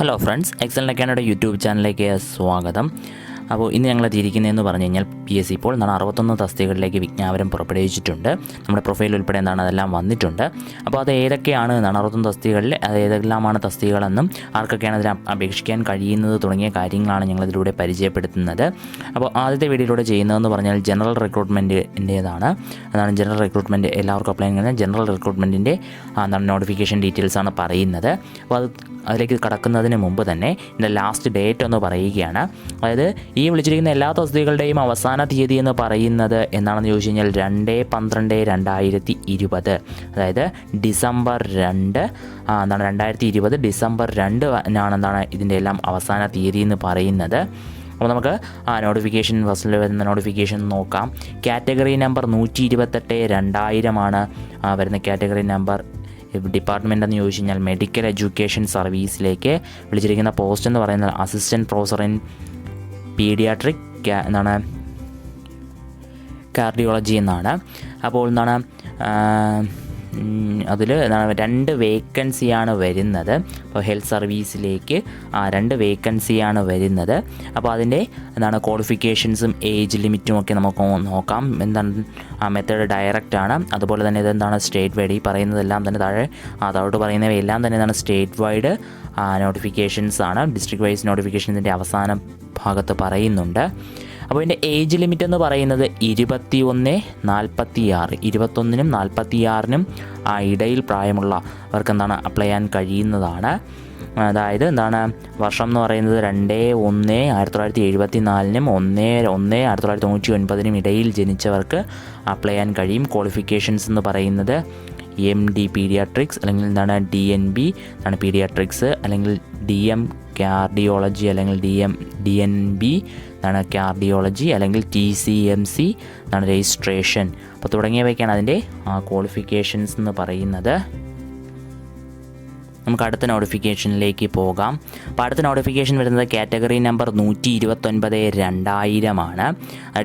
Hello friends, excellent അക്കാഡമിയുടെ YouTube ചാനലിലേക്ക് സ്വാഗതം. അപ്പോൾ ഇന്ന് ഞങ്ങൾ എത്തിയിരിക്കുന്നതെന്ന് പറഞ്ഞു കഴിഞ്ഞാൽ PSC ഇപ്പോൾ 61 തസ്തികകളിലേക്ക് വിജ്ഞാപനം പുറപ്പെടുവിച്ചിട്ടുണ്ട്. നമ്മുടെ പ്രൊഫൈൽ ഉൾപ്പെടെ എന്താണ് അതെല്ലാം വന്നിട്ടുണ്ട്. അപ്പോൾ അത് ഏതൊക്കെയാണ് 61 തസ്തികകളിൽ അത് ഏതെല്ലാമാണ് തസ്തികകളെന്നും ആർക്കൊക്കെയാണ് അതിൽ അപേക്ഷിക്കാൻ കഴിയുന്നത് തുടങ്ങിയ കാര്യങ്ങളാണ് ഞങ്ങളിതിലൂടെ പരിചയപ്പെടുത്തുന്നത്. അപ്പോൾ ആദ്യത്തെ വീഡിയോയിലൂടെ ചെയ്യുന്നതെന്ന് പറഞ്ഞാൽ ജനറൽ റിക്രൂട്ട്മെൻറ്റിൻ്റേതാണ്. അതാണ് ജനറൽ റിക്രൂട്ട്മെൻറ്റ് എല്ലാവർക്കും അപ്ലൈ ചെയ്യുന്ന ജനറൽ റിക്രൂട്ട്മെൻറ്റിൻ്റെ നോട്ടിഫിക്കേഷൻ ഡീറ്റെയിൽസാണ് പറയുന്നത്. അപ്പോൾ അതിലേക്ക് കടക്കുന്നതിന് മുമ്പ് തന്നെ ഇതിൻ്റെ ലാസ്റ്റ് ഡേറ്റ് ഒന്ന് പറയുകയാണ്. അതായത് ഈ വിളിച്ചിരിക്കുന്ന എല്ലാ തസ്തികകളുടെയും അവസാന തീയതി എന്ന് പറയുന്നത് എന്താണെന്ന് ചോദിച്ചു കഴിഞ്ഞാൽ 2/12/2020, അതായത് ഡിസംബർ 2 2020 ഡിസംബർ 2 എന്താണ് ഇതിൻ്റെ എല്ലാം അവസാന തീയതി എന്ന് പറയുന്നത്. അപ്പോൾ നമുക്ക് നോട്ടിഫിക്കേഷൻ ഫസ്റ്റിൽ വരുന്ന നോട്ടിഫിക്കേഷൻ നോക്കാം. കാറ്റഗറി നമ്പർ 128/2000 വരുന്ന കാറ്റഗറി നമ്പർ. ഡിപ്പാർട്ട്മെൻ്റ് എന്ന് ചോദിച്ചു കഴിഞ്ഞാൽ മെഡിക്കൽ എഡ്യൂക്കേഷൻ സർവീസിലേക്ക് വിളിച്ചിരിക്കുന്ന പോസ്റ്റ് എന്ന് പറയുന്നത് assistant professor in paediatric cardiology എന്നാണ്. അപ്പോൾ അതിൽ 2 വേക്കൻസിയാണ് വരുന്നത്. അപ്പോൾ ഹെൽത്ത് സർവീസിലേക്ക് 2 വേക്കൻസിയാണ് വരുന്നത്. അപ്പോൾ അതിൻ്റെ ക്വാളിഫിക്കേഷൻസും ഏജ് ലിമിറ്റും ഒക്കെ നമുക്ക് നോക്കാം. മെത്തേഡ് ഡയറക്റ്റാണ്. അതുപോലെ തന്നെ ഇതെന്താണ് സ്റ്റേറ്റ് വൈഡ്. ഈ പറയുന്നതെല്ലാം തന്നെ താഴോട്ട് പറയുന്നവയെല്ലാം തന്നെ സ്റ്റേറ്റ് വൈഡ് നോട്ടിഫിക്കേഷൻസ് ആണ്. ഡിസ്ട്രിക്ട് വൈസ് നോട്ടിഫിക്കേഷൻസിൻ്റെ അവസാന ഭാഗത്ത് പറയുന്നുണ്ട്. അപ്പോൾ ഇതിൻ്റെ ഏജ് ലിമിറ്റ് എന്ന് പറയുന്നത് 21-46, 21-നും 46-നും ഇടയിൽ പ്രായമുള്ളവർക്ക് അപ്ലൈ ചെയ്യാൻ കഴിയുന്നതാണ്. അതായത് വർഷം എന്ന് പറയുന്നത് 2/1/1974-നും 1/1/1999 ഇടയിൽ ജനിച്ചവർക്ക് അപ്ലൈ ചെയ്യാൻ കഴിയും. ക്വാളിഫിക്കേഷൻസ് എന്ന് പറയുന്നത് MD പീഡിയാട്രിക്സ് അല്ലെങ്കിൽ DNB പീഡിയാട്രിക്സ് അല്ലെങ്കിൽ DM കാർഡിയോളജി അല്ലെങ്കിൽ DNB കാർഡിയോളജി അല്ലെങ്കിൽ TCMC രജിസ്ട്രേഷൻ. അപ്പോൾ തുടങ്ങിയവയ്ക്കാണ് അതിൻ്റെ ക്വാളിഫിക്കേഷൻസ് എന്ന് പറയുന്നത്. നമുക്ക് അടുത്ത നോട്ടിഫിക്കേഷനിലേക്ക് പോകാം. അപ്പോൾ അടുത്ത നോട്ടിഫിക്കേഷൻ വരുന്നത് കാറ്റഗറി നമ്പർ 129/2000.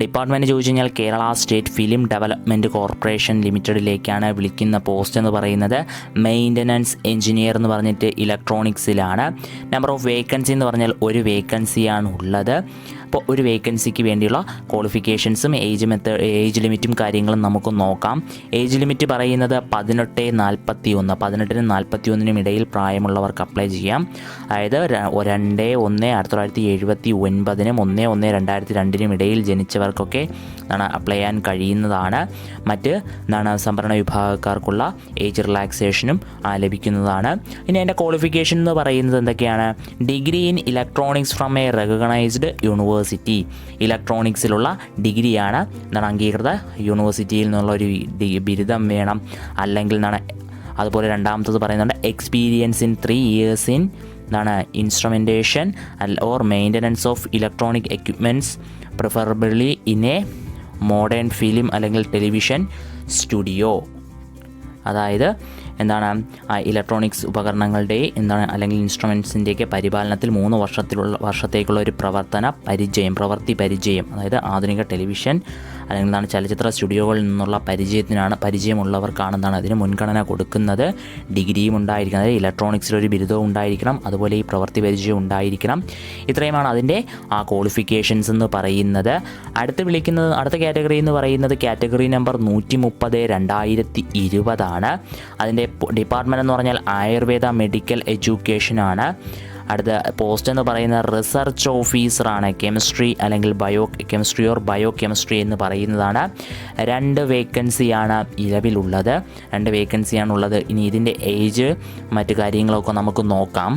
ഡിപ്പാർട്ട്മെൻറ്റ് ചോദിച്ചു കഴിഞ്ഞാൽ Kerala state film development corporation ലിമിറ്റഡിലേക്കാണ് വിളിക്കുന്ന പോസ്റ്റ് എന്ന് പറയുന്നത് മെയിൻ്റനൻസ് എഞ്ചിനീയർ എന്ന് പറഞ്ഞിട്ട് ഇലക്ട്രോണിക്സിലാണ്. നമ്പർ ഓഫ് വേക്കൻസി എന്ന് പറഞ്ഞാൽ 1 വേക്കൻസിയാണ് ഉള്ളത്. അപ്പോൾ ഒരു വേക്കൻസിക്ക് വേണ്ടിയുള്ള ക്വാളിഫിക്കേഷൻസും ഏജ് ലിമിറ്റും കാര്യങ്ങളും നമുക്ക് നോക്കാം. ഏജ് ലിമിറ്റ് പറയുന്നത് 18-41, 18-നും 41-നും ഇടയിൽ പ്രായമുള്ളവർക്ക് അപ്ലൈ ചെയ്യാം. അതായത് 2/1/1979-നും 1/1/2002-നും ഇടയിൽ ജനിച്ചവർക്കൊക്കെ അപ്ലൈ ചെയ്യാൻ കഴിയുന്നതാണ്. മറ്റ് സംവരണ വിഭാഗക്കാർക്കുള്ള ഏജ് റിലാക്സേഷനും ലഭിക്കുന്നതാണ്. ഇനി അതിൻ്റെ ക്വാളിഫിക്കേഷൻ എന്ന് പറയുന്നത് എന്തൊക്കെയാണ്? Degree in electronics from a recognised university. ഇലക്ട്രോണിക്സിലുള്ള ഡിഗ്രിയാണ് അംഗീകൃത യൂണിവേഴ്സിറ്റിയിൽ നിന്നുള്ള ഒരു ബിരുദം വേണം. അല്ലെങ്കിൽ അതുപോലെ രണ്ടാമത്തത് പറയുന്നുണ്ട് experience in 3 years in instrumentation or maintenance of electronic equipments preferably in A modern film അല്ലെങ്കിൽ ടെലിവിഷൻ സ്റ്റുഡിയോ. അതായത് ഇലക്ട്രോണിക്സ് ഉപകരണങ്ങളുടെ അല്ലെങ്കിൽ ഇൻസ്ട്രുമെൻസിൻ്റെയൊക്കെ പരിപാലനത്തിൽ 3 വർഷത്തേക്കുള്ള ഒരു പ്രവൃത്തി പരിചയം, അതായത് ആധുനിക ടെലിവിഷൻ അല്ലെങ്കിൽ ചലച്ചിത്ര സ്റ്റുഡിയോകളിൽ നിന്നുള്ള പരിചയമുള്ളവർക്കാണ് അതിന് മുൻഗണന കൊടുക്കുന്നത്. ഡിഗ്രിയും ഉണ്ടായിരിക്കണം, അതായത് ഇലക്ട്രോണിക്സിലൊരു ബിരുദവും ഉണ്ടായിരിക്കണം, അതുപോലെ ഈ പ്രവൃത്തി പരിചയം ഉണ്ടായിരിക്കണം. ഇത്രയുമാണ് അതിൻ്റെ ക്വാളിഫിക്കേഷൻസ് എന്ന് പറയുന്നത്. അടുത്ത കാറ്റഗറി എന്ന് പറയുന്നത് കാറ്റഗറി നമ്പർ 130/2020. അതിൻ്റെ ഡിപ്പാർട്ട്മെൻറ്റ് എന്ന് പറഞ്ഞാൽ ആയുർവേദ മെഡിക്കൽ എഡ്യൂക്കേഷനാണ്. അടുത്ത പോസ്റ്റ് എന്ന് പറയുന്നത് റിസർച്ച് ഓഫീസറാണ്. കെമിസ്ട്രി അല്ലെങ്കിൽ കെമിസ്ട്രി ഓർ ബയോ കെമിസ്ട്രി എന്ന് പറയുന്നതാണ്. 2 വേക്കൻസിയാണ് നിലവിലുള്ളത്. 2 വേക്കൻസിയാണുള്ളത്. ഇനി ഇതിൻ്റെ ഏജ് മറ്റു കാര്യങ്ങളൊക്കെ നമുക്ക് നോക്കാം.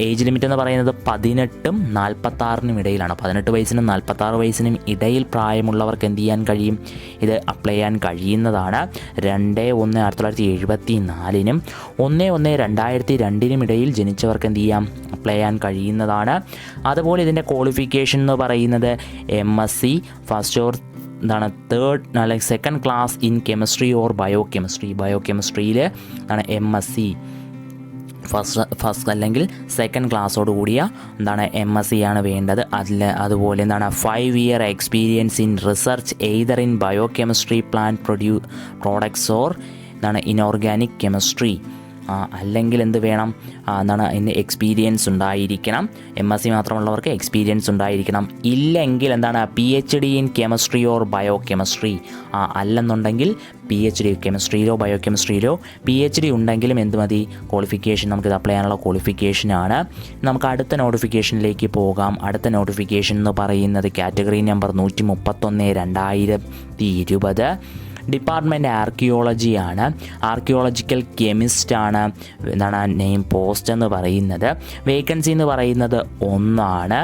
ഏജ് ലിമിറ്റ് എന്ന് പറയുന്നത് 18-നും 46-നും ഇടയിലാണ്. 18 വയസ്സിനും 46 വയസ്സിനും ഇടയിൽ പ്രായമുള്ളവർക്ക് എന്ത് ചെയ്യാൻ കഴിയും? ഇത് അപ്ലൈ ചെയ്യാൻ കഴിയുന്നതാണ്. 2/1/1974-നും 1/1/2002-നും ഇടയിൽ ജനിച്ചവർക്ക് എന്ത് ചെയ്യാം? അപ്ലൈ ചെയ്യാൻ കഴിയുന്നതാണ്. അതുപോലെ ഇതിൻ്റെ ക്വാളിഫിക്കേഷൻ എന്ന് പറയുന്നത് MSc ഫസ്റ്റ് ഓർ തേർഡ് അല്ലെങ്കിൽ second class in chemistry or bio കെമിസ്ട്രിയിൽ MSc ഫസ്റ്റ് അല്ലെങ്കിൽ സെക്കൻഡ് ക്ലാസ്സോട് കൂടിയ MSc ആണ് വേണ്ടത്. അതുപോലെ 5 year experience in research either in bio chemistry plant products or inorganic chemistry. അല്ലെങ്കിൽ എന്ത് വേണം, എന്താണ് അതിന് എക്സ്പീരിയൻസ് ഉണ്ടായിരിക്കണം. MSc മാത്രമുള്ളവർക്ക് എക്സ്പീരിയൻസ് ഉണ്ടായിരിക്കണം. ഇല്ലെങ്കിൽ എന്താണ് PhD in chemistry or bio chemistry, അല്ലെന്നുണ്ടെങ്കിൽ PhD കെമിസ്ട്രിയിലോ ബയോ കെമിസ്ട്രിയിലോ PhD ഉണ്ടെങ്കിലും എന്ത് മതി, ക്വാളിഫിക്കേഷൻ, നമുക്കിത് അപ്ലൈ ചെയ്യാനുള്ള ക്വാളിഫിക്കേഷനാണ്. നമുക്ക് അടുത്ത നോട്ടിഫിക്കേഷനിലേക്ക് പോകാം. അടുത്ത നോട്ടിഫിക്കേഷൻ എന്ന് പറയുന്നത് കാറ്റഗറി നമ്പർ 131/2020 ഡിപ്പാർട്ട്മെൻറ്റ് ആർക്കിയോളജിയാണ്. ആർക്കിയോളജിക്കൽ കെമിസ്റ്റാണ് എന്താണ് നെയിം. പോസ്റ്റ് എന്ന് പറയുന്നത്, വേക്കൻസി എന്ന് പറയുന്നത് 1.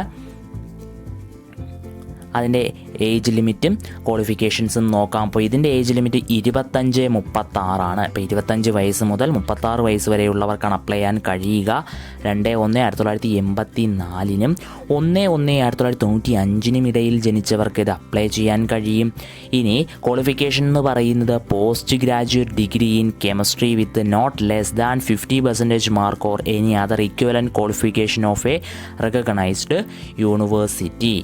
അതിൻ്റെ ഏജ് ലിമിറ്റും ക്വാളിഫിക്കേഷൻസും നോക്കാം. അപ്പോൾ ഇതിൻ്റെ ഏജ് ലിമിറ്റ് 25-36. ഇപ്പോൾ 25 വയസ്സ് മുതൽ 36 വയസ്സ് വരെയുള്ളവർക്കാണ് അപ്ലൈ ചെയ്യാൻ കഴിയുക. 2/1/1984 1/1/1995 ഇടയിൽ ജനിച്ചവർക്ക് ഇത് അപ്ലൈ ചെയ്യാൻ കഴിയും. ഇനി ക്വാളിഫിക്കേഷൻ എന്ന് പറയുന്നത് post graduate degree in chemistry with not less than 50% mark or any other equivalent qualification of a recognised university.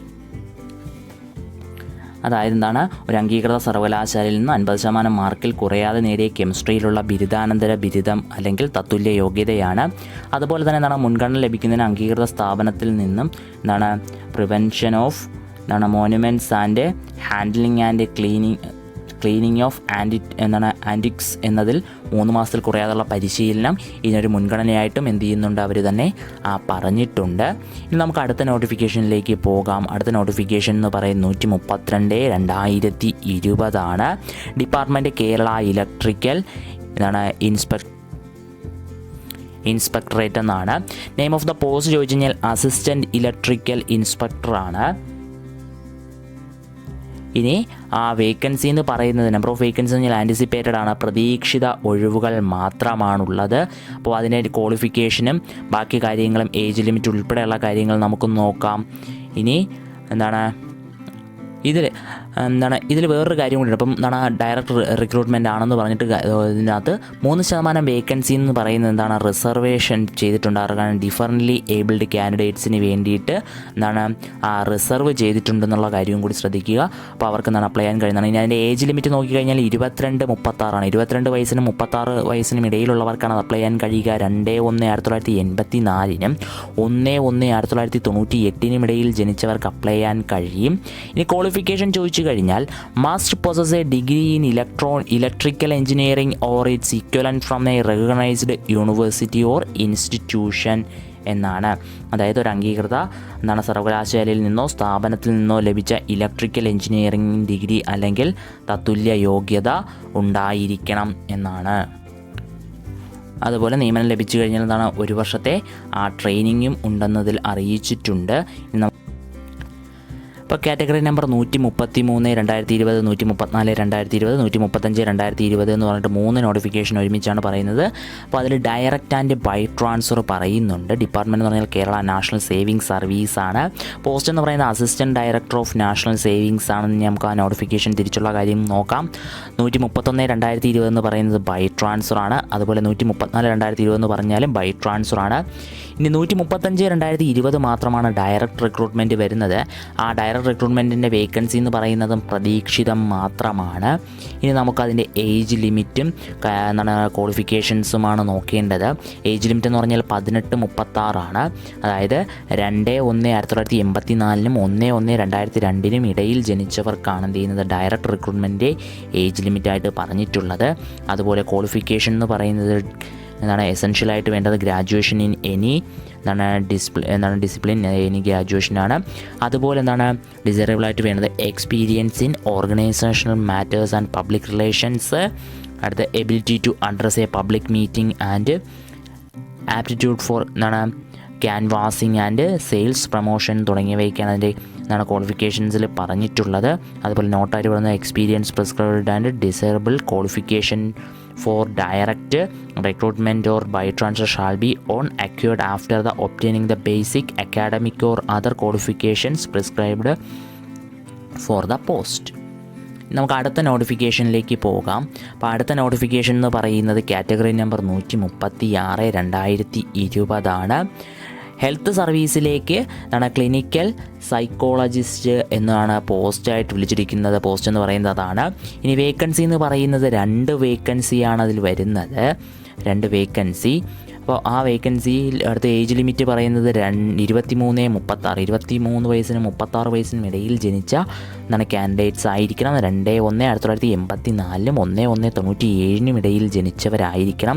അതായത് എന്താണ്, ഒരു അംഗീകൃത സർവകലാശാലയിൽ നിന്ന് 50% മാർക്കിൽ കുറയാതെ നേടിയ കെമിസ്ട്രിയിലുള്ള ബിരുദാനന്തര ബിരുദം അല്ലെങ്കിൽ തത്തുല്യ യോഗ്യതയാണ്. അതുപോലെ തന്നെ എന്താണ്, മുൻഗണന ലഭിക്കുന്നതിന് അംഗീകൃത സ്ഥാപനത്തിൽ നിന്നും എന്താണ് prevention of monuments and handling and cleaning of antiques എന്നതിൽ 3 മാസത്തിൽ കുറയാതുള്ള പരിശീലനം ഇതിനൊരു മുൻഗണനയായിട്ടും എന്ത് ചെയ്യുന്നുണ്ട്, അവർ തന്നെ പറഞ്ഞിട്ടുണ്ട്. ഇനി നമുക്ക് അടുത്ത നോട്ടിഫിക്കേഷനിലേക്ക് പോകാം. അടുത്ത നോട്ടിഫിക്കേഷൻ എന്ന് പറയുന്നത് 132/2020 ഡിപ്പാർട്ട്മെൻറ്റ് കേരള ഇലക്ട്രിക്കൽ ഇൻസ്പെക്ടറേറ്റ് എന്നാണ്. നെയിം ഓഫ് ദ പോസ്റ്റ് ചോദിച്ചു കഴിഞ്ഞാൽ അസിസ്റ്റൻറ്റ് ഇലക്ട്രിക്കൽ ഇൻസ്പെക്ടറാണ്. ഇനി വേക്കൻസി എന്ന് പറയുന്നത് നമ്പർ ഓഫ് വേക്കൻസി എന്ന് പറഞ്ഞാൽ ആൻറ്റിസിപ്പേറ്റഡ് ആണ്, പ്രതീക്ഷിത ഒഴിവുകൾ മാത്രമാണുള്ളത്. അപ്പോൾ അതിൻ്റെ ക്വാളിഫിക്കേഷനും ബാക്കി കാര്യങ്ങളും ഏജ് ലിമിറ്റ് ഉൾപ്പെടെയുള്ള കാര്യങ്ങൾ നമുക്ക് നോക്കാം. ഇനി ഇതിൽ വേറൊരു കാര്യം കൂടി ഉണ്ട്. അപ്പം ഡയറക്റ്റ് റിക്രൂട്ട്മെൻ്റ് ആണെന്ന് പറഞ്ഞിട്ട് ഇതിനകത്ത് 3% വേക്കൻസി എന്ന് പറയുന്നത് റിസർവേഷൻ ചെയ്തിട്ടുണ്ട്. ആർക്കാണ്, ഡിഫറൻ്റ്ലി ഏബിൾഡ് കാൻഡിഡേറ്റ്സിന് വേണ്ടിയിട്ട് റിസർവ് ചെയ്തിട്ടുണ്ടെന്നുള്ള കാര്യവും കൂടി ശ്രദ്ധിക്കുക. അപ്പോൾ അവർക്ക് അപ്ലൈ ചെയ്യാൻ കഴിയുന്നതാണ്. ഇനി അതിൻ്റെ ഏജ് ലിമിറ്റ് നോക്കിക്കഴിഞ്ഞാൽ 22-36 22 വയസ്സിനും 36 വയസ്സിനും ഇടയിലുള്ളവർക്കാണ് അത് അപ്ലൈ ചെയ്യാൻ കഴിയുക. 2/1/1984 1/1/1998 ഇടയിൽ ജനിച്ചവർക്ക് അപ്ലൈ ചെയ്യാൻ കഴിയും. ഇനി ക്വാളിഫിക്കേഷൻ ചോദിച്ചു കഴിഞ്ഞാൽ must possess A degree in electrical engineering or it's equivalent from a recognised university or institution എന്നാണ്. അതായത് ഒരു അംഗീകൃത സർവകലാശാലയിൽ നിന്നോ സ്ഥാപനത്തിൽ നിന്നോ ലഭിച്ച ഇലക്ട്രിക്കൽ എഞ്ചിനീയറിംഗ് ഡിഗ്രി അല്ലെങ്കിൽ തത്തുല്യ യോഗ്യത ഉണ്ടായിരിക്കണം എന്നാണ്. അതുപോലെ നിയമനം ലഭിച്ചു കഴിഞ്ഞാൽ 1 വർഷത്തെ ട്രെയിനിങ്ങും ഉണ്ടെന്നതിൽ അറിയിച്ചിട്ടുണ്ട്. ഇപ്പോൾ കാറ്റഗറി നമ്പർ 133/2020 134/2020 135/2020 എന്ന് പറഞ്ഞിട്ട് 3 നോട്ടിഫിക്കേഷൻ ഒരുമിച്ചാണ് പറയുന്നത്. അപ്പോൾ അതിൽ ഡയറക്റ്റ് ആൻഡ് ബൈ ട്രാൻസ്ഫർ പറയുന്നുണ്ട്. ഡിപ്പാർട്ട്മെൻറ്റ് എന്ന് പറഞ്ഞാൽ കേരള നാഷണൽ സേവിങ് സർവീസ് ആണ്. പോസ്റ്റ് എന്ന് പറയുന്നത് assistant director of national savings ആണെന്ന് നമുക്ക് ആ നോട്ടിഫിക്കേഷൻ തിരിച്ചുള്ള കാര്യം നോക്കാം. 131/2020 എന്ന് പറയുന്നത് ബൈ ട്രാൻസ്ഫർ ആണ്. അതുപോലെ 134/2020 എന്ന് പറഞ്ഞാലും ബൈ ട്രാൻസ്ഫർ ആണ്. ഇനി 135/2020 മാത്രമാണ് ഡയറക്റ്റ് റിക്രൂട്ട്മെൻറ്റ് വരുന്നത്. ആ ഡയറക്റ്റ് റിക്രൂട്ട്മെൻറ്റിൻ്റെ വേക്കൻസി എന്ന് പറയുന്നതും പ്രതീക്ഷിതം മാത്രമാണ്. ഇനി നമുക്കതിൻ്റെ ഏജ് ലിമിറ്റും ക്വാളിഫിക്കേഷൻസുമാണ് നോക്കേണ്ടത്. ഏജ് ലിമിറ്റ് എന്ന് പറഞ്ഞാൽ 18-36 അതായത് 2/1/1984 1/1/2002 ഇടയിൽ ജനിച്ചവർക്കാണ് എന്ത് ചെയ്യുന്നത് ഡയറക്റ്റ് റിക്രൂട്ട്മെൻറ്റ് ഏജ് ലിമിറ്റായിട്ട് പറഞ്ഞിട്ടുള്ളത്. അതുപോലെ ക്വാളിഫിക്കേഷൻ എന്ന് പറയുന്നത് എസെൻഷ്യലായിട്ട് വേണ്ടത് graduation in any discipline any ഗ്രാജുവേഷനാണ്. അതുപോലെ ഡിസൈറബിളായിട്ട് വേണ്ടത് experience in organisational matters and public relations. അടുത്ത ability to address a public meeting and aptitude for canvassing and sales promotion തുടങ്ങിയവയൊക്കെയാണ് അതിൻ്റെ ക്വാളിഫിക്കേഷൻസിൽ പറഞ്ഞിട്ടുള്ളത്. അതുപോലെ നോട്ടായിട്ട് പറയുന്നത് experience prescribed and desirable qualification for direct recruitment or by transfer shall be on acquired after the obtaining the basic academic or other qualifications prescribed for the post. നമുക്ക് അടുത്ത നോട്ടിഫിക്കേഷനിലേക്ക് പോകാം. അപ്പോൾ അടുത്ത നോട്ടിഫിക്കേഷൻ എന്ന് പറയുന്നത് കാറ്റഗറി നമ്പർ 136/2020 ഹെൽത്ത് സർവീസിലേക്ക് clinical psychologist എന്നാണ് പോസ്റ്റായിട്ട് വിളിച്ചിരിക്കുന്നത്. പോസ്റ്റ് എന്ന് പറയുന്നത് അതാണ്. ഇനി വേക്കൻസി എന്ന് പറയുന്നത് 2 വേക്കൻസിയാണ് അതിൽ വരുന്നത്. 2 വേക്കൻസി. അപ്പോൾ ആ വേക്കൻസിയിൽ അടുത്ത ഏജ് ലിമിറ്റ് പറയുന്നത് 23 വയസ്സിനും 36 വയസ്സിനും ഇടയിൽ ജനിച്ച കാൻഡിഡേറ്റ്സ് ആയിരിക്കണം. 2/1/1984 1/1/97 ഇടയിൽ ജനിച്ചവരായിരിക്കണം.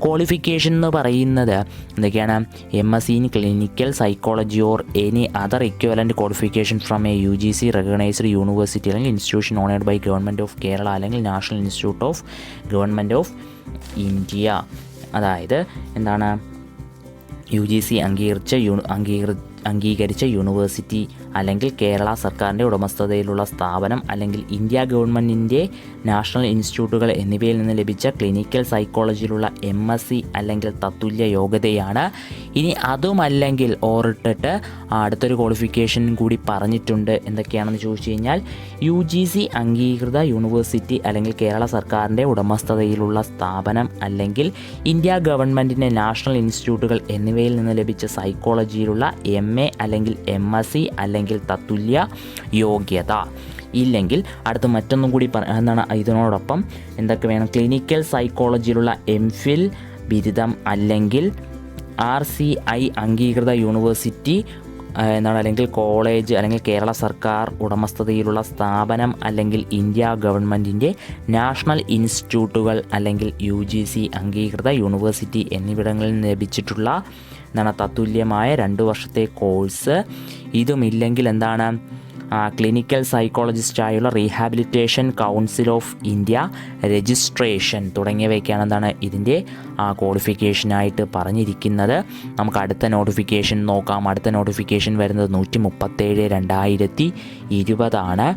ക്വാളിഫിക്കേഷൻ എന്ന് പറയുന്നത് എന്തൊക്കെയാണ്? MSc in clinical psychology or any other equivalent qualification from a UGC recognised university അല്ലെങ്കിൽ institution owned by government of Kerala അല്ലെങ്കിൽ national institute of government of India. അതായത് എന്താണ്? UGC അംഗീകരിച്ച യൂണിവേഴ്സിറ്റി അല്ലെങ്കിൽ കേരള സർക്കാരിൻ്റെ ഉടമസ്ഥതയിലുള്ള സ്ഥാപനം അല്ലെങ്കിൽ ഇന്ത്യ ഗവൺമെൻറ്റിൻ്റെ നാഷണൽ ഇൻസ്റ്റിറ്റ്യൂട്ടുകൾ എന്നിവയിൽ നിന്ന് ലഭിച്ച ക്ലിനിക്കൽ സൈക്കോളജിയിലുള്ള MSc അല്ലെങ്കിൽ തത്തുല്യ യോഗ്യതയാണ്. ഇനി അതുമല്ലെങ്കിൽ ഓർത്തിട്ട് അടുത്തൊരു ക്വാളിഫിക്കേഷൻ കൂടി പറഞ്ഞിട്ടുണ്ട്. എന്തൊക്കെയാണെന്ന് ചോദിച്ചു കഴിഞ്ഞാൽ UGC അംഗീകൃത യൂണിവേഴ്സിറ്റി അല്ലെങ്കിൽ കേരള സർക്കാരിൻ്റെ ഉടമസ്ഥതയിലുള്ള സ്ഥാപനം അല്ലെങ്കിൽ ഇന്ത്യ ഗവൺമെൻറ്റിൻ്റെ നാഷണൽ ഇൻസ്റ്റിറ്റ്യൂട്ടുകൾ എന്നിവയിൽ നിന്ന് ലഭിച്ച സൈക്കോളജിയിലുള്ള MA അല്ലെങ്കിൽ MSc അല്ലെങ്കിൽ തത്തുല്യ യോഗ്യത. ഇല്ലെങ്കിൽ അടുത്ത് മറ്റൊന്നും കൂടി എന്താണ്? ഇതിനോടൊപ്പം എന്തൊക്കെ വേണം? ക്ലിനിക്കൽ സൈക്കോളജിയിലുള്ള MPhil ബിരുദം അല്ലെങ്കിൽ RCI അംഗീകൃത യൂണിവേഴ്സിറ്റി എന്താണ്? അല്ലെങ്കിൽ കോളേജ് അല്ലെങ്കിൽ കേരള സർക്കാർ ഉടമസ്ഥതയിലുള്ള സ്ഥാപനം അല്ലെങ്കിൽ ഇന്ത്യ ഗവൺമെൻറ്റിൻ്റെ നാഷണൽ ഇൻസ്റ്റിറ്റ്യൂട്ടുകൾ അല്ലെങ്കിൽ UGC അംഗീകൃത യൂണിവേഴ്സിറ്റി എന്നിവിടങ്ങളിൽ നിന്ന് ലഭിച്ചിട്ടുള്ള തത്തുല്യമായ 2 വർഷത്തെ കോഴ്സ്. ഇതുമില്ലെങ്കിൽ എന്താണ്? ക്ലിനിക്കൽ സൈക്കോളജിസ്റ്റായുള്ള rehabilitation council of India registration തുടങ്ങിയവയൊക്കെയാണ് എന്താണ് ഇതിൻ്റെ ക്വാളിഫിക്കേഷനായിട്ട് പറഞ്ഞിരിക്കുന്നത്. നമുക്ക് അടുത്ത നോട്ടിഫിക്കേഷൻ നോക്കാം. അടുത്ത നോട്ടിഫിക്കേഷൻ വരുന്നത് 137/2020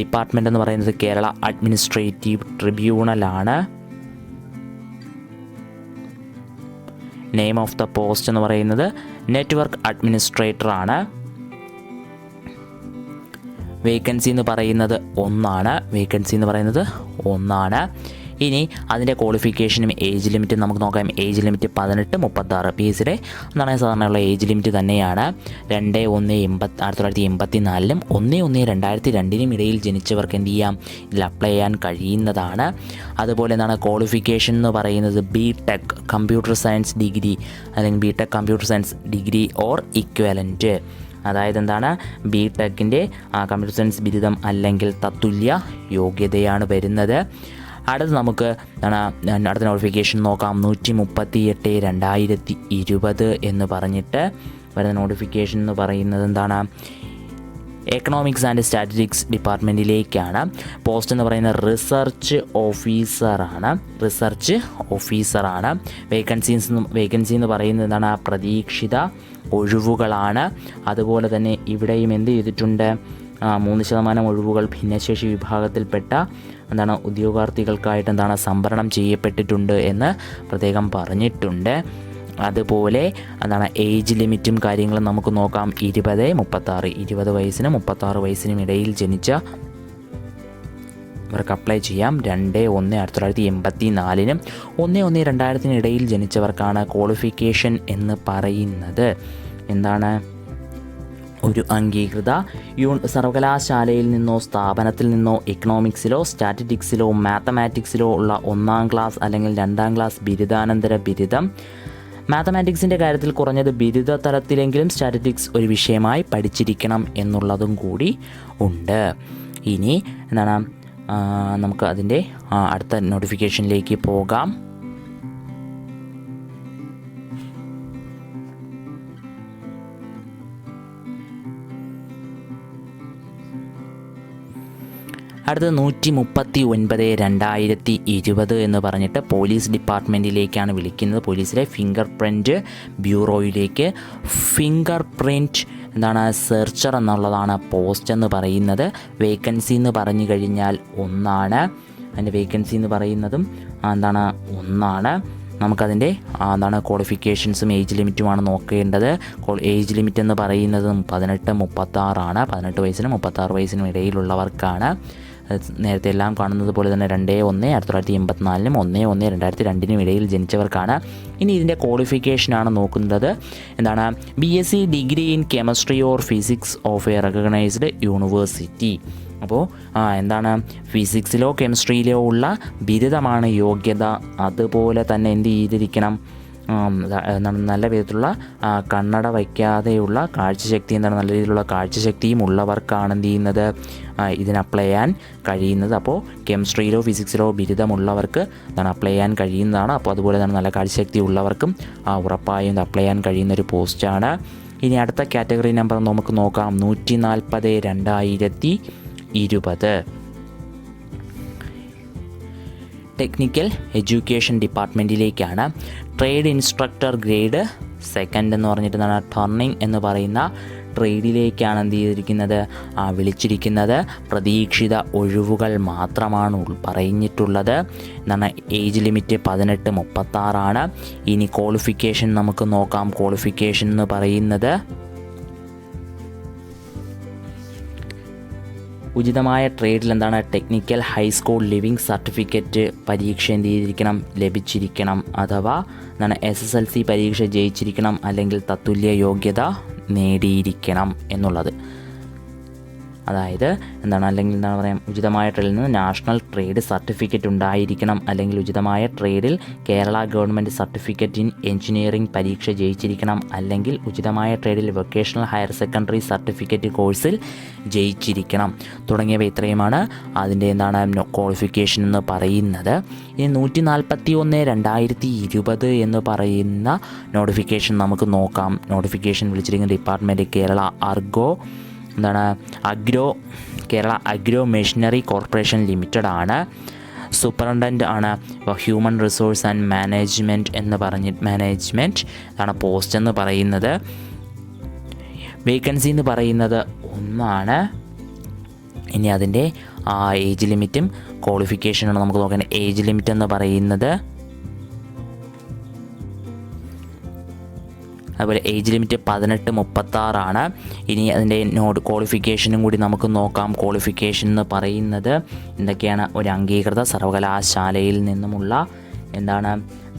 ഡിപ്പാർട്ട്മെൻ്റ് എന്ന് പറയുന്നത് കേരള അഡ്മിനിസ്ട്രേറ്റീവ് ട്രിബ്യൂണലാണ്. നെയിം ഓഫ് ദ പോസ്റ്റ് എന്ന് പറയുന്നത് നെറ്റ്വർക്ക് അഡ്മിനിസ്ട്രേറ്റർ ആണ്. വേക്കൻസി എന്ന് പറയുന്നത് 1. ഇനി അതിൻ്റെ ക്വാളിഫിക്കേഷനും ഏജ് ലിമിറ്റും നമുക്ക് നോക്കാം. ഏജ് ലിമിറ്റ് 18-36 PSCയുടെ എന്താണ് സാധാരണയുള്ള ഏജ് ലിമിറ്റ് തന്നെയാണ്. 2/1/1984 1/1/2002 ഇടയിൽ ജനിച്ചവർക്ക് എന്ത് ചെയ്യാം? ഇതിൽ അപ്ലൈ ചെയ്യാൻ കഴിയുന്നതാണ്. അതുപോലെ എന്താണ് ക്വാളിഫിക്കേഷൻ എന്ന് പറയുന്നത് BTech കമ്പ്യൂട്ടർ സയൻസ് ഡിഗ്രി അല്ലെങ്കിൽ BTech computer science degree or equivalent. അതായത് എന്താണ്? BTechൻ്റെ കമ്പ്യൂട്ടർ സയൻസ് ബിരുദം അല്ലെങ്കിൽ തത്തുല്യ യോഗ്യതയാണ് വരുന്നത്. അടുത്ത് നമുക്ക് അടുത്ത നോട്ടിഫിക്കേഷൻ നോക്കാം. 138/2020 എന്ന് പറഞ്ഞിട്ട് വരുന്ന നോട്ടിഫിക്കേഷൻ എന്ന് പറയുന്നത് എന്താണ്? എക്കണോമിക്സ് ആൻഡ് സ്റ്റാറ്റിസ്റ്റിക്സ് ഡിപ്പാർട്ട്മെൻറ്റിലേക്കാണ്. പോസ്റ്റ് എന്ന് പറയുന്നത് റിസർച്ച് ഓഫീസറാണ്. വേക്കൻസി എന്ന് പറയുന്നത് എന്താണ്? പ്രതീക്ഷിത ഒഴിവുകളാണ്. അതുപോലെ തന്നെ ഇവിടെയും എന്ത് ചെയ്തിട്ടുണ്ട്? 3% ഒഴിവുകൾ ഭിന്നശേഷി വിഭാഗത്തിൽപ്പെട്ട ഉദ്യോഗാർത്ഥികൾക്കായിട്ട് സംവരണം ചെയ്യപ്പെട്ടിട്ടുണ്ട് എന്ന് പ്രത്യേകം പറഞ്ഞിട്ടുണ്ട്. അതുപോലെ ഏജ് ലിമിറ്റും കാര്യങ്ങളും നമുക്ക് നോക്കാം. 20 വയസ്സിനും 36 വയസ്സിനും ഇടയിൽ ജനിച്ച ഇവർക്ക് അപ്ലൈ ചെയ്യാം. 2/1/1984 1/1/2000 ഇടയിൽ ജനിച്ചവർക്കാണ് ക്വാളിഫിക്കേഷൻ എന്ന് പറയുന്നത്. എന്താണ്? ഒരു അംഗീകൃത സർവകലാശാലയിൽ നിന്നോ സ്ഥാപനത്തിൽ നിന്നോ എക്കണോമിക്സിലോ സ്റ്റാറ്റിസ്റ്റിക്സിലോ മാത്തമാറ്റിക്സിലോ ഉള്ള 1ാം ക്ലാസ് അല്ലെങ്കിൽ 2ാം ക്ലാസ് ബിരുദാനന്തര ബിരുദം. മാത്തമാറ്റിക്സിൻ്റെ കാര്യത്തിൽ കുറഞ്ഞത് ബിരുദ തലത്തിലെങ്കിലും സ്റ്റാറ്റിസ്റ്റിക്സ് ഒരു വിഷയമായി പഠിച്ചിരിക്കണം എന്നുള്ളതും കൂടി ഉണ്ട്. ഇനി നമുക്ക് അതിൻ്റെ അടുത്ത നോട്ടിഫിക്കേഷനിലേക്ക് പോകാം. അടുത്തത് 139/2020 എന്ന് പറഞ്ഞിട്ട് പോലീസ് ഡിപ്പാർട്ട്മെൻറ്റിലേക്കാണ് വിളിക്കുന്നത്. പോലീസിലെ ഫിംഗർ പ്രിൻറ്റ് ബ്യൂറോയിലേക്ക്. ഫിംഗർ പ്രിൻറ്റ് സെർച്ചർ എന്നുള്ളതാണ് പോസ്റ്റ് എന്ന് പറയുന്നത്. വേക്കൻസി എന്ന് പറഞ്ഞു കഴിഞ്ഞാൽ 1. അതിൻ്റെ വേക്കൻസി എന്ന് പറയുന്നതും 1. നമുക്കതിൻ്റെ ക്വാളിഫിക്കേഷൻസും ഏജ് ലിമിറ്റുമാണ് നോക്കേണ്ടത്. ഏജ് ലിമിറ്റ് എന്ന് പറയുന്നത് 18-36 18 വയസ്സിനും 36 വയസ്സിനും ഇടയിലുള്ളവർക്കാണ്. നേരത്തെ എല്ലാം കാണുന്നത് പോലെ തന്നെ 2/1/1984 1/1/2002 ഇടയിൽ ജനിച്ചവർക്കാണ്. ഇനി ഇതിൻ്റെ ക്വാളിഫിക്കേഷനാണ് നോക്കുന്നത്. BSc degree in chemistry or physics of a recognised university. അപ്പോൾ എന്താണ് ഫിസിക്സിലോ കെമിസ്ട്രിയിലോ ഉള്ള ബിരുദമാണ് യോഗ്യത. അതുപോലെ തന്നെ എന്ത് ചെയ്തിരിക്കണം, നല്ല വിധത്തിലുള്ള കണ്ണട വയ്ക്കാതെയുള്ള കാഴ്ചശക്തി, നല്ല രീതിയിലുള്ള കാഴ്ചശക്തിയും ഉള്ളവർക്കാണ് എന്ത് ചെയ്യുന്നത്, ഇതിന് അപ്ലൈ ചെയ്യാൻ കഴിയുന്നത്. അപ്പോൾ കെമിസ്ട്രിയിലോ ഫിസിക്സിലോ ബിരുദമുള്ളവർക്ക് അപ്ലൈ ചെയ്യാൻ കഴിയുന്നതാണ്. അപ്പോൾ അതുപോലെ തന്നെ നല്ല കാഴ്ചശക്തി ഉള്ളവർക്കും ഉറപ്പായും അപ്ലൈ ചെയ്യാൻ കഴിയുന്ന ഒരു പോസ്റ്റാണ്. ഇനി അടുത്ത കാറ്റഗറി നമ്പർ നമുക്ക് നോക്കാം. 140/2020 ടെക്നിക്കൽ എഡ്യൂക്കേഷൻ ഡിപ്പാർട്ട്മെൻറ്റിലേക്കാണ്. ട്രേഡ് ഇൻസ്ട്രക്ടർ ഗ്രേഡ് 2 എന്ന് പറഞ്ഞിട്ട് ടർണിംഗ് എന്ന് പറയുന്ന ട്രേഡിലേക്കാണ് എന്ത് ചെയ്തിരിക്കുന്നത്, വിളിച്ചിരിക്കുന്നത്. പ്രതീക്ഷിത ഒഴിവുകൾ മാത്രമാണ് പറഞ്ഞിട്ടുള്ളത്. Age limit 18-36. ഇനി ക്വാളിഫിക്കേഷൻ നമുക്ക് നോക്കാം. ക്വാളിഫിക്കേഷൻ എന്ന് പറയുന്നത് ഉചിതമായ ട്രേഡിൽ ടെക്നിക്കൽ ഹൈസ്കൂൾ ലിവിംഗ് സർട്ടിഫിക്കറ്റ് പരീക്ഷ എന്ത് ചെയ്തിരിക്കണം, ലഭിച്ചിരിക്കണം. അഥവാ SSLC പരീക്ഷ ജയിച്ചിരിക്കണം, അല്ലെങ്കിൽ തത്തുല്യ യോഗ്യത നേടിയിരിക്കണം എന്നുള്ളത്. അതായത് അല്ലെങ്കിൽ ഉചിതമായ ട്രേഡിൽ നിന്ന് നാഷണൽ ട്രേഡ് സർട്ടിഫിക്കറ്റ് ഉണ്ടായിരിക്കണം, അല്ലെങ്കിൽ ഉചിതമായ ട്രേഡിൽ Kerala government certificate in engineering പരീക്ഷ ജയിച്ചിരിക്കണം, അല്ലെങ്കിൽ ഉചിതമായ ട്രേഡിൽ വൊക്കേഷണൽ ഹയർ സെക്കൻഡറി സർട്ടിഫിക്കറ്റ് കോഴ്സിൽ ജയിച്ചിരിക്കണം തുടങ്ങിയവ ഇത്രയുമാണ് അതിൻ്റെ ക്വാളിഫിക്കേഷൻ എന്ന് പറയുന്നത്. ഇനി 141/2020 എന്ന് പറയുന്ന നോട്ടിഫിക്കേഷൻ നമുക്ക് നോക്കാം. നോട്ടിഫിക്കേഷൻ വിളിച്ചിരിക്കുന്ന department Kerala agro machinery corporation limited ആണ്. സൂപ്രണ്ടൻ്റ് ആണ് ഹ്യൂമൻ റിസോഴ്സ് ആൻഡ് മാനേജ്മെൻറ്റ് ആണ് പോസ്റ്റ് എന്ന് പറയുന്നത്. വേക്കൻസി എന്ന് പറയുന്നത് 1. ഇനി അതിൻ്റെ ഏജ് ലിമിറ്റും ക്വാളിഫിക്കേഷനാണ് നമുക്ക് നോക്കേണ്ടത്. ഏജ് ലിമിറ്റ് എന്ന് പറയുന്നത്, അതുപോലെ ഏജ് ലിമിറ്റ് 18-36. ഇനി അതിൻ്റെ ക്വാളിഫിക്കേഷനും കൂടി നമുക്ക് നോക്കാം. ക്വാളിഫിക്കേഷൻ എന്ന് പറയുന്നത് എന്തൊക്കെയാണ്? ഒരു അംഗീകൃത സർവകലാശാലയിൽ നിന്നുമുള്ള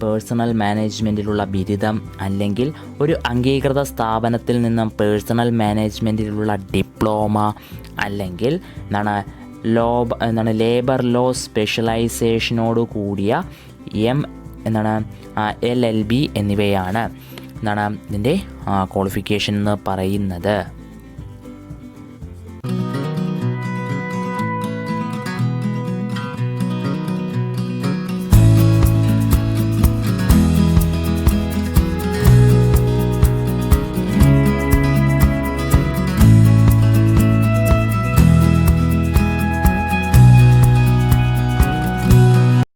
പേഴ്സണൽ മാനേജ്മെൻറ്റിലുള്ള ബിരുദം, അല്ലെങ്കിൽ ഒരു അംഗീകൃത സ്ഥാപനത്തിൽ നിന്നും പേഴ്സണൽ മാനേജ്മെൻറ്റിലുള്ള ഡിപ്ലോമ, അല്ലെങ്കിൽ ലേബർ ലോ സ്പെഷ്യലൈസേഷനോട് കൂടിയ LLB എന്നിവയാണ് ഇതിൻ്റെ ക്വാളിഫിക്കേഷൻ എന്ന് പറയുന്നത്.